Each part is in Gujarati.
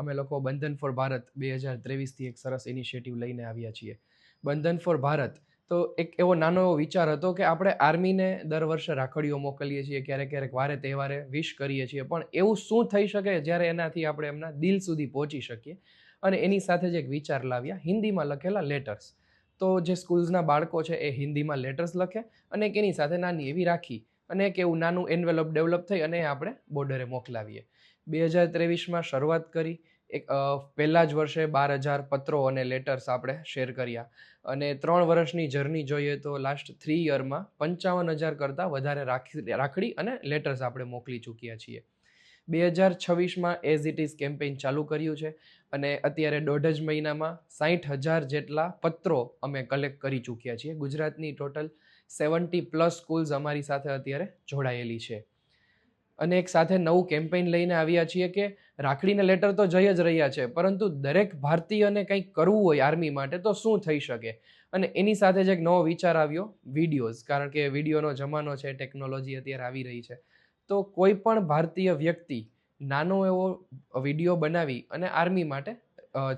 અમે લોકો બંધન ફોર ભારત 2023થી એક સરસ ઇનિશિયેટિવ લઈને આવ્યા છીએ. બંધન ફોર ભારત તો એક એવો નાનો એવો વિચાર હતો કે આપણે આર્મીને દર વર્ષે રાખડીઓ મોકલીએ છીએ, ક્યારેક ક્યારેક વારે તહેવારે વિશ કરીએ છીએ, પણ એવું શું થઈ શકે જ્યારે એનાથી આપણે એમના દિલ સુધી પહોંચી શકીએ. અને એની સાથે જ એક વિચાર લાવ્યા, હિન્દીમાં લખેલા લેટર્સ. તો જે સ્કૂલ્સના બાળકો છે એ હિન્દીમાં લેટર્સ લખે અને એક એની સાથે નાની એવી રાખી અને એક એવું નાનું એન્વેલપ ડેવલપ થઈ અને આપણે બોર્ડરે મોકલાવીએ. 2023માં શરૂઆત કરી. એક પહેલા જ વર્ષે 12,000 પત્રો અને લેટર્સ આપણે શેર કર્યા અને 3 વર્ષની જર્ની જોઈએ તો લાસ્ટ 3 યરમાં 55,000 કરતાં વધારે રાખડી અને લેટર્સ આપણે મોકલી ચૂક્યા છીએ. 2026માં એઝ ઇટ ઇઝ કેમ્પેઇન ચાલુ કર્યું છે અને અત્યારે 1.5 જ મહિનામાં 60,000 જેટલા પત્રો અમે કલેક્ટ કરી ચૂક્યા છીએ. ગુજરાતની ટોટલ 70+ સ્કૂલ્સ અમારી સાથે અત્યારે જોડાયેલી છે. અને એક સાથે નવું કેમ્પેઇન લઈને આવ્યા છીએ કે રાખડીને લેટર તો જઈ જ રહ્યા છે, પરંતુ દરેક ભારતીયને કંઈક કરવું હોય આર્મી માટે તો શું થઈ શકે. અને એની સાથે જ એક નવો વિચાર આવ્યો, વિડીયોઝ. કારણ કે વિડીયોનો જમાનો છે, ટેકનોલોજી અત્યારે આવી રહી છે. તો કોઈ પણ ભારતીય વ્યક્તિ નાનો એવો વિડીયો બનાવી અને આર્મી માટે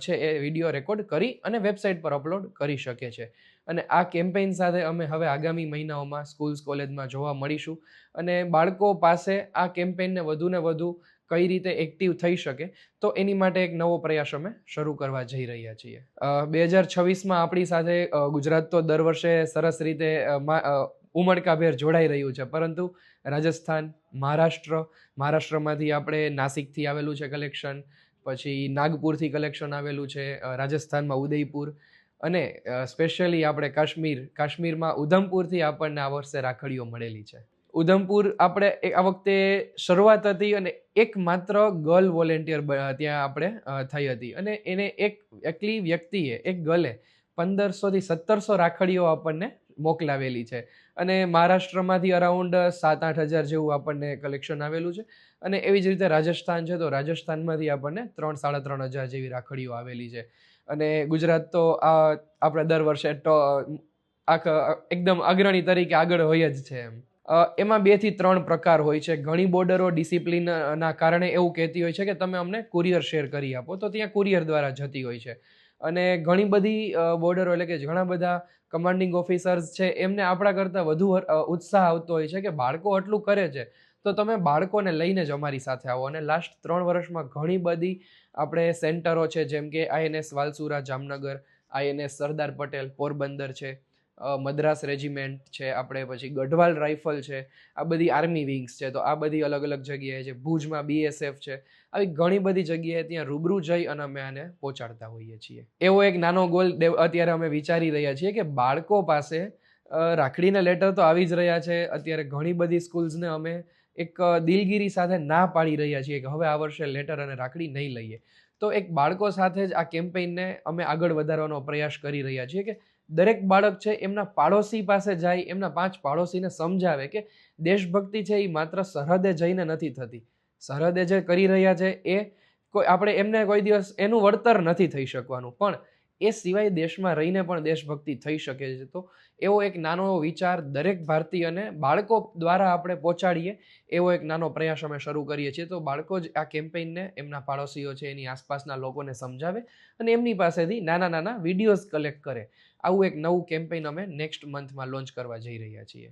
છે એ વિડીયો રેકોર્ડ કરી અને વેબસાઇટ પર અપલોડ કરી શકે છે. અને આ કેમ્પેઇન સાથે અમે હવે આગામી મહિનાઓમાં સ્કૂલ્સ કોલેજમાં જોવા મળીશું અને બાળકો પાસે આ કેમ્પેઇનને વધુને વધુ કઈ રીતે એક્ટિવ થઈ શકે તો એની માટે એક નવો પ્રયાસ અમે શરૂ કરવા જઈ રહ્યા છીએ. 2026માં આપણી સાથે ગુજરાત તો દર વર્ષે સરસ રીતે ઉમળકાભેર જોડાઈ રહ્યું છે, પરંતુ રાજસ્થાન, મહારાષ્ટ્રમાંથી આપણે નાસિકથી આવેલું છે કલેક્શન, પછી નાગપુરથી કલેક્શન આવેલું છે, રાજસ્થાનમાં ઉદયપુર અને સ્પેશિયલી આપણે કાશ્મીરમાં ઉધમપુરથી આપણને આ વર્ષે રાખડીઓ મળેલી છે. ઉધમપુર આપણે આ વખતે શરૂઆત હતી અને એકમાત્ર ગર્લ વોલેન્ટિયર ત્યાં આપણે થઈ હતી અને એને એકલી વ્યક્તિએ, એક ગર્લે 1,500થી 1,700 રાખડીઓ આપણને મોકલાવેલી છે. અને મહારાષ્ટ્રમાંથી અરાઉન્ડ 7-8 હજાર જેવું આપણને કલેક્શન આવેલું છે. અને એવી જ રીતે રાજસ્થાન છે તો રાજસ્થાનમાંથી આપણને 3-3.5 હજાર જેવી રાખડીઓ આવેલી છે. અને ગુજરાત તો આપણે દર વર્ષે એકદમ અગ્રણી તરીકે આગળ હોય જ છે એમ. એમાં 2 થી 3 પ્રકાર હોય છે. ઘણી બોર્ડરો ડિસિપ્લિનના કારણે એવું કહેતી હોય છે કે તમે અમને કુરિયર શેર કરી આપો, તો ત્યાં કુરિયર દ્વારા જતી હોય છે. અને ઘણી બધી બોર્ડરો એટલે કે ઘણા બધા કમાન્ડિંગ ઓફિસર્સ છે એમને આપણા કરતાં વધુ ઉત્સાહ આવતો હોય છે કે બાળકો આટલું કરે છે તો તમે બાળકોને લઈને જ અમારી સાથે આવો. અને લાસ્ટ 3 વર્ષમાં ઘણી બધી આપણે સેન્ટરો છે, જેમ કે INS વાલસુરા જામનગર, INS સરદાર પટેલ પોરબંદર છે, મદ્રાસ રેજિમેન્ટ છે, આપણે પછી ગઢવાલ રાઇફલ છે, આ બધી આર્મી વિંગ્સ છે, તો આ બધી અલગ અલગ જગ્યાએ છે. ભુજમાં BSF છે. આવી ઘણી બધી જગ્યાએ ત્યાં રૂબરૂ જઈ અને અમે આને પહોંચાડતા હોઈએ છીએ. એવો એક નાનો ગોલ અત્યારે અમે વિચારી રહ્યા છીએ કે બાળકો પાસે રાખડીના લેટર તો આવી જ રહ્યા છે. અત્યારે ઘણી બધી સ્કૂલ્સને અમે એક દિલગીરી સાથે ના પાડી રહ્યા છીએ કે હવે આ વર્ષે લેટર અને રાખડી નહીં લઈએ. તો એક બાળકો સાથે જ આ કેમ્પેઇનને અમે આગળ વધારવાનો પ્રયાસ કરી રહ્યા છીએ કે દરેક બાળક છે એમના પાડોશી પાસે જાય, એમના 5 પાડોશીને સમજાવે કે દેશભક્તિ છે એ માત્ર સરહદે જઈને નથી થતી. સરહદે જે કરી રહ્યા છે એ આપણે એમને કોઈ દિવસ એનું વળતર નથી થઈ શકવાનું, પણ એ સિવાય દેશમાં રહીને પણ દેશભક્તિ થઈ શકે છે. તો એવો એક નાનો વિચાર દરેક ભારતીયને બાળકો દ્વારા આપણે પહોંચાડીએ એવો એક નાનો પ્રયાસ અમે શરૂ કરીએ છીએ. તો બાળકો જ આ કેમ્પેઇનને એમના પાડોશીઓ છે એની આસપાસના લોકોને સમજાવે અને એમની પાસેથી નાના વિડીયોઝ કલેક્ટ કરે. આવું એક નવું કેમ્પેઇન અમે નેક્સ્ટ મંથમાં લોન્ચ કરવા જઈ રહ્યા છીએ.